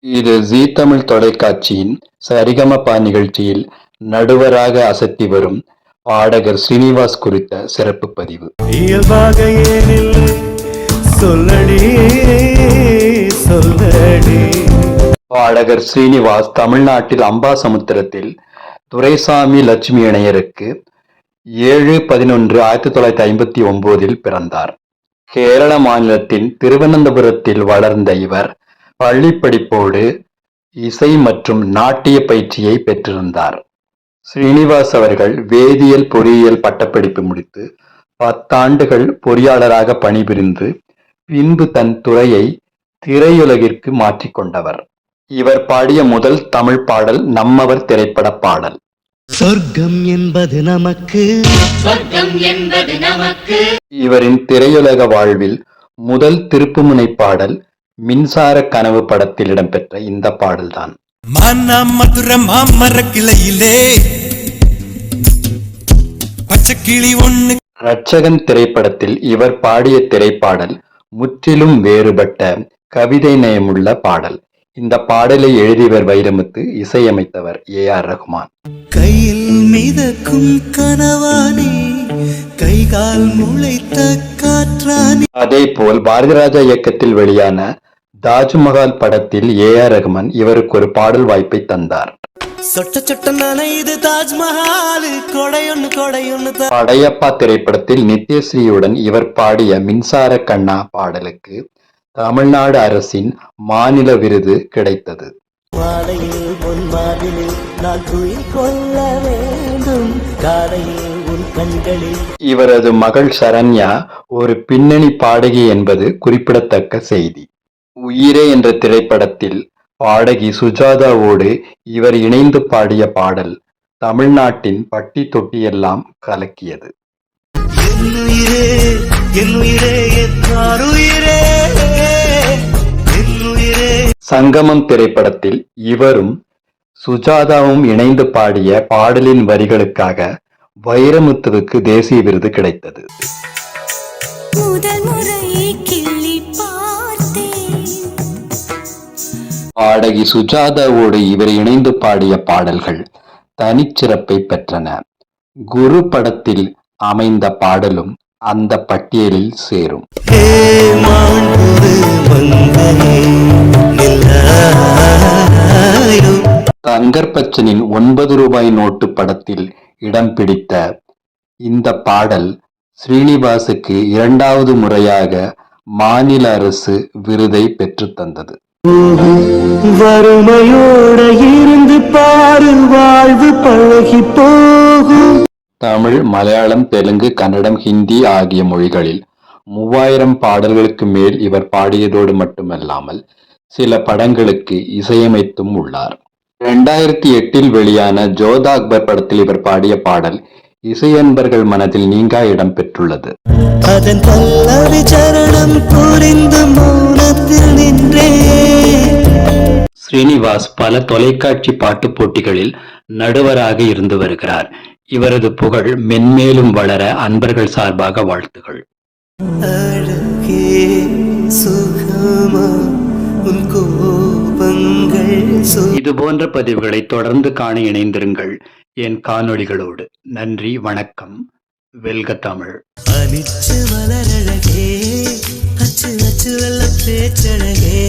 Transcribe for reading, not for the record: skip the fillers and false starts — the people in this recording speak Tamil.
இது ஜீ தமிழ் தொலைக்காட்சியின் சரிகமப நிகழ்ச்சியில் நடுவராக அசத்தி வரும் பாடகர் ஸ்ரீனிவாஸ் குறித்த சிறப்பு பதிவு. இயல்பாக ஏனில்லை சொல்லடி சொல்லடி. பாடகர் ஸ்ரீனிவாஸ் தமிழ்நாட்டில் அம்பாசமுத்திரத்தில் துரைசாமி லட்சுமி இணையருக்கு 7/11/1959 பிறந்தார். கேரள மாநிலத்தின் திருவனந்தபுரத்தில் வளர்ந்த இவர் பள்ளி படிப்போடு இசை மற்றும் நாட்டிய பயிற்சியை பெற்றிருந்தார். ஸ்ரீனிவாஸ் அவர்கள் வேதியியல் பொறியியல் பட்டப்படிப்பு முடித்து 10 ஆண்டுகள் பொறியாளராக பணிபுரிந்து பின்பு தன் துறையை திரையுலகிற்கு மாற்றிக்கொண்டவர். இவர் பாடிய முதல் தமிழ் பாடல் நம்மவர் திரைப்பட பாடல். சொர்க்கம் என்பது நமக்கு, சொர்க்கம் என்பது நமக்கு. இவரின் திரையுலக வாழ்வில் முதல் திருப்புமுனை பாடல் மின்சார கனவு படத்தில் இடம்பெற்ற இந்த பாடல்தான். மதுர மாமர கிளையிலே பச்சைக்கிளி ஒண்ணு. ரட்சகன் திரைப்படத்தில் இவர் பாடிய திரைப்பாடல் முற்றிலும் வேறுபட்ட கவிதை நயமுள்ள பாடல். இந்த பாடலை எழுதியவர் வைரமுத்து, இசையமைத்தவர் AR ரகுமான். கையில் மிதக்கும் கனவானே, கைகால் முளைத்த காற்றானே. அதே போல் பாரதிராஜா இயக்கத்தில் வெளியான தாஜ்மஹால் படத்தில் AR ரகுமான் இவருக்கு ஒரு பாடல் வாய்ப்பை தந்தார். சொட்ட சொட்ட நனையுது தாஜ்மஹால், கொடையொன்னு. படையப்பா திரைப்படத்தில் நித்யஸ்ரீயுடன் இவர் பாடிய மின்சார கண்ணா பாடலுக்கு தமிழ்நாடு அரசின் மாநில விருது கிடைத்தது. இவரது மகள் சரண்யா ஒரு பின்னணி பாடகி என்பது குறிப்பிடத்தக்க செய்தி. உயிரே என்ற திரைப்படத்தில் பாடகி சுஜாதாவோடு இவர் இணைந்து பாடிய பாடல் தமிழ்நாட்டின் பட்டி தொட்டியெல்லாம் கலக்கியது. சங்கமம் திரைப்படத்தில் இவரும் சுஜாதாவும் இணைந்து பாடிய பாடலின் வரிகளுக்காக வைரமுத்துவுக்கு தேசிய விருது கிடைத்தது. பாடகி சுஜாதாவோடு இவர் இணைந்து பாடிய பாடல்கள் தனிச்சிறப்பை பெற்றன. குரு படத்தில் அமைந்த பாடலும் அந்த பட்டியலில் சேரும். தங்கர் பச்சனின் 9 ரூபாய் நோட்டு படத்தில் இடம் பிடித்த இந்த பாடல் ஸ்ரீனிவாசுக்கு 2வது முறையாக மாநில அரசு விருதை பெற்று தந்தது. வறுமையோட இருந்து பாரு வாழ்வு பழகி போகும். தமிழ், மலையாளம், தெலுங்கு, கன்னடம், ஹிந்தி ஆகிய மொழிகளில் 3000 பாடல்களுக்கு மேல் இவர் பாடியதோடு மட்டுமல்லாமல் சில படங்களுக்கு இசையமைத்தும் உள்ளார். 2008 வெளியான ஜோதா அக்பர் படத்தில் இவர் பாடிய பாடல் இசையன்பர்கள் மனதில் நீங்கா இடம் பெற்றுள்ளது. அதன் பல்லவி சரணம் புரிந்து மௌனத்தில் நின்றே. ஸ்ரீனிவாஸ் பல தொலைக்காட்சி பாட்டு போட்டிகளில் நடுவராக இருந்து வருகிறார். இவரது புகழ் மென்மேலும் வளர அன்பர்கள் சார்பாக வாழ்த்துகள். இது போன்ற பதிவுகளை தொடர்ந்து காண இணைந்திருங்கள் என் காணொளிகளோடு. நன்றி, வணக்கம். வெல்க தமிழ். அனிச்சு மலரழகே, அச்சு அச்சு வெள்ள பேச்சழகே.